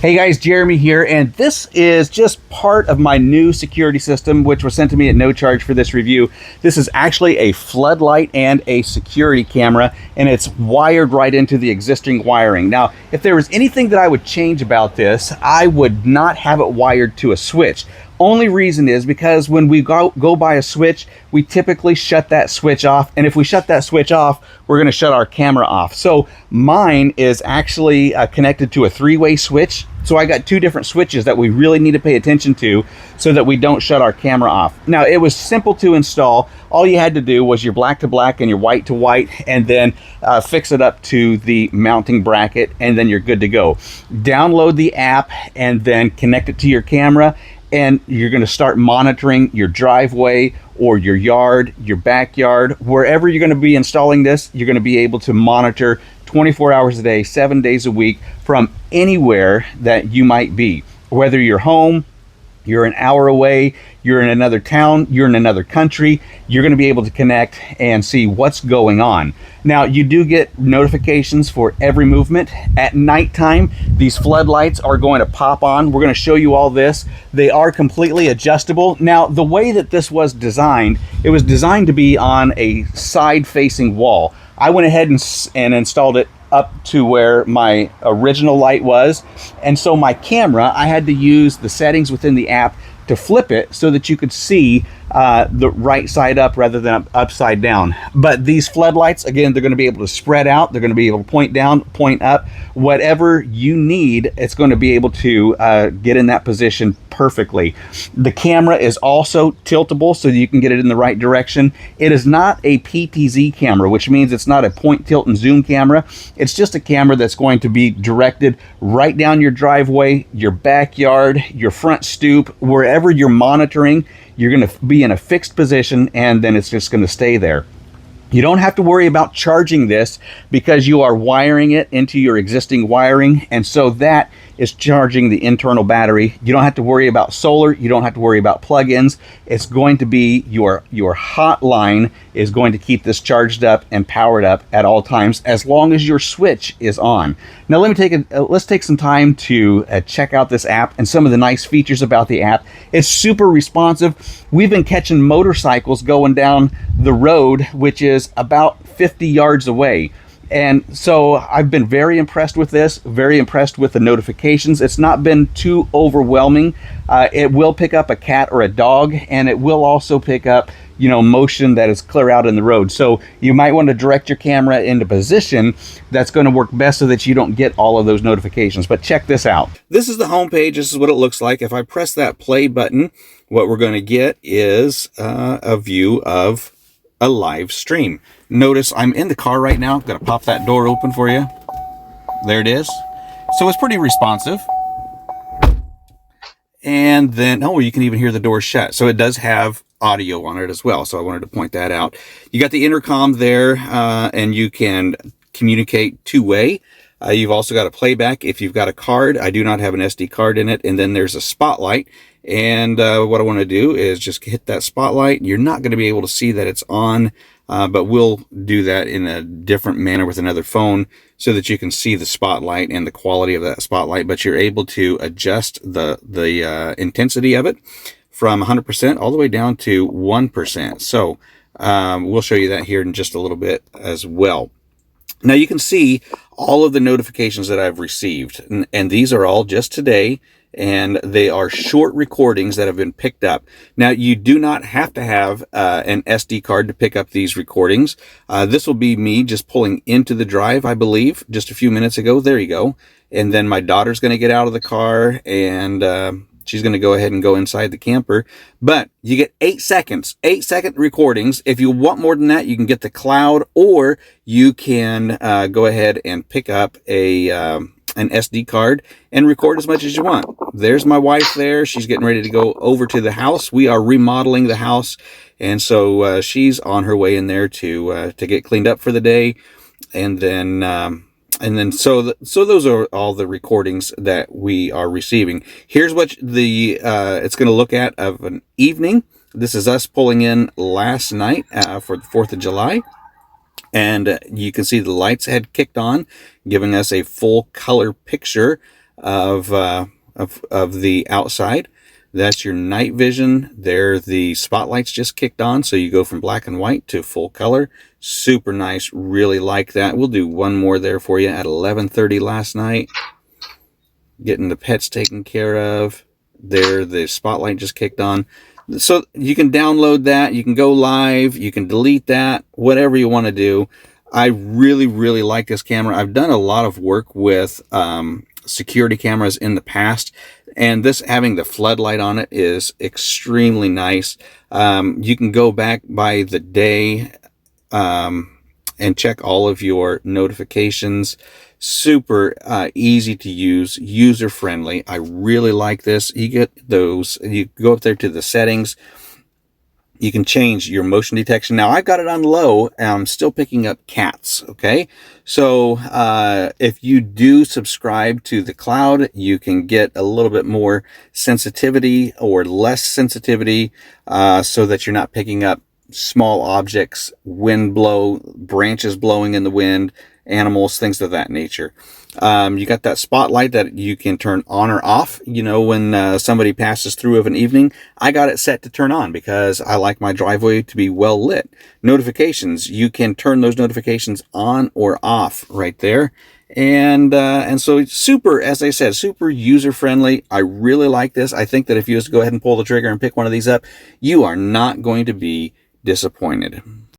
Hey guys, Jeremy here, and this is just part of my new security system, which was sent to me at no charge for this review. This is actually a floodlight and a security camera, and it's wired right into the existing wiring. Now, if there was anything that I would change about this, I would not have it wired to a switch. Only reason is because when we go by a switch, we typically shut that switch off. And if we shut that switch off, we're going to shut our camera off. So mine is actually connected to a three-way switch. So I got two different switches that we really need to pay attention to so that we don't shut our camera off. Now, it was simple to install. All you had to do was your black to black and your white to white, and then fix it up to the mounting bracket, and then you're good to go. Download the app and then connect it to your camera, and you're going to start monitoring your driveway or your yard, your backyard, wherever you're going to be installing this. You're going to be able to monitor 24 hours a day, 7 days a week from anywhere that you might be. Whether you're home, you're an hour away, you're in another town, you're in another country, you're going to be able to connect and see what's going on. Now, you do get notifications for every movement. At nighttime, these floodlights are going to pop on. We're going to show you all this. They are completely adjustable. Now, the way that this was designed, it was designed to be on a side-facing wall. I went ahead and installed it up to where my original light was, and so my camera, I had to use the settings within the app to flip it so that you could see the right side up rather than upside down. But these floodlights, again, they're going to be able to spread out. They're going to be able to point down, point up, whatever you need. It's going to be able to get in that position perfectly. The camera is also tiltable so that you can get it in the right direction. It is not a PTZ camera, which means it's not a point, tilt, and zoom camera. It's just a camera that's going to be directed right down your driveway, your backyard, your front stoop, wherever you're monitoring. You're going to be in a fixed position, and then it's just going to stay there. You don't have to worry about charging this because you are wiring it into your existing wiring, and so that is charging the internal battery. You don't have to worry about solar. You don't have to worry about plug-ins. It's going to be your hot line is going to keep this charged up and powered up at all times as long as your switch is on. Now let's take some time to check out this app and some of the nice features about the app. It's super responsive. We've been catching motorcycles going down the road, which is about 50 yards away. And so I've been very impressed with this, very impressed with the notifications. It's not been too overwhelming. It will pick up a cat or a dog, and it will also pick up, motion that is clear out in the road. So you might want to direct your camera into position that's going to work best so that you don't get all of those notifications. But check this out. This is the home page. This is what it looks like. If I press that play button, what we're going to get is a view of a live stream. Notice I'm in the car right now. I'm going to pop that door open for you. There it is. So it's pretty responsive. And then, you can even hear the door shut. So it does have audio on it as well. So I wanted to point that out. You got the intercom there, and you can communicate two-way. You've also got a playback if you've got a card. I do not have an SD card in it. And then there's a spotlight. And what I want to do is just hit that spotlight. You're not going to be able to see that it's on, but we'll do that in a different manner with another phone so that you can see the spotlight and the quality of that spotlight. But you're able to adjust the intensity of it from 100% all the way down to 1%. So we'll show you that here in just a little bit as well. Now you can see all of the notifications that I've received, and these are all just today. And they are short recordings that have been picked up. Now, you do not have to have an SD card to pick up these recordings. This will be me just pulling into the drive, I believe, just a few minutes ago. There you go. And then my daughter's going to get out of the car, and she's going to go ahead and go inside the camper. But you get 8 seconds, 8-second recordings. If you want more than that, you can get the cloud, or you can go ahead and pick up an SD card and record as much as you want. There's my wife there. She's getting ready to go over to the house. We are remodeling the house, and so she's on her way in there to get cleaned up for the day. And then so those are all the recordings that we are receiving. Here's what it's going to look at of an evening. This is us pulling in last night for the 4th of July. And you can see the lights had kicked on, giving us a full color picture of the outside. That's your night vision. There, the spotlights just kicked on, so you go from black and white to full color. Super nice. Really like that. We'll do one more there for you at 11:30 last night. Getting the pets taken care of. There, the spotlight just kicked on. So you can download that. You can go live. You can delete that. Whatever you want to do. I really, really like this camera. I've done a lot of work with security cameras in the past, and this having the floodlight on it is extremely nice. You can go back by the day and check all of your notifications. Super easy to use, user friendly. I really like this. You get those, you go up there to the settings. You can change your motion detection. Now, I've got it on low, and I'm still picking up cats, okay? So if you do subscribe to the cloud, you can get a little bit more sensitivity or less sensitivity so that you're not picking up small objects, wind blow, branches blowing in the wind, animals, things of that nature. You got that spotlight that you can turn on or off, you know, when somebody passes through of an evening. I got it set to turn on because I like my driveway to be well lit. Notifications, you can turn those notifications on or off right there. And so super, as I said, super user friendly. I really like this. I think that if you just go ahead and pull the trigger and pick one of these up, you are not going to be disappointed.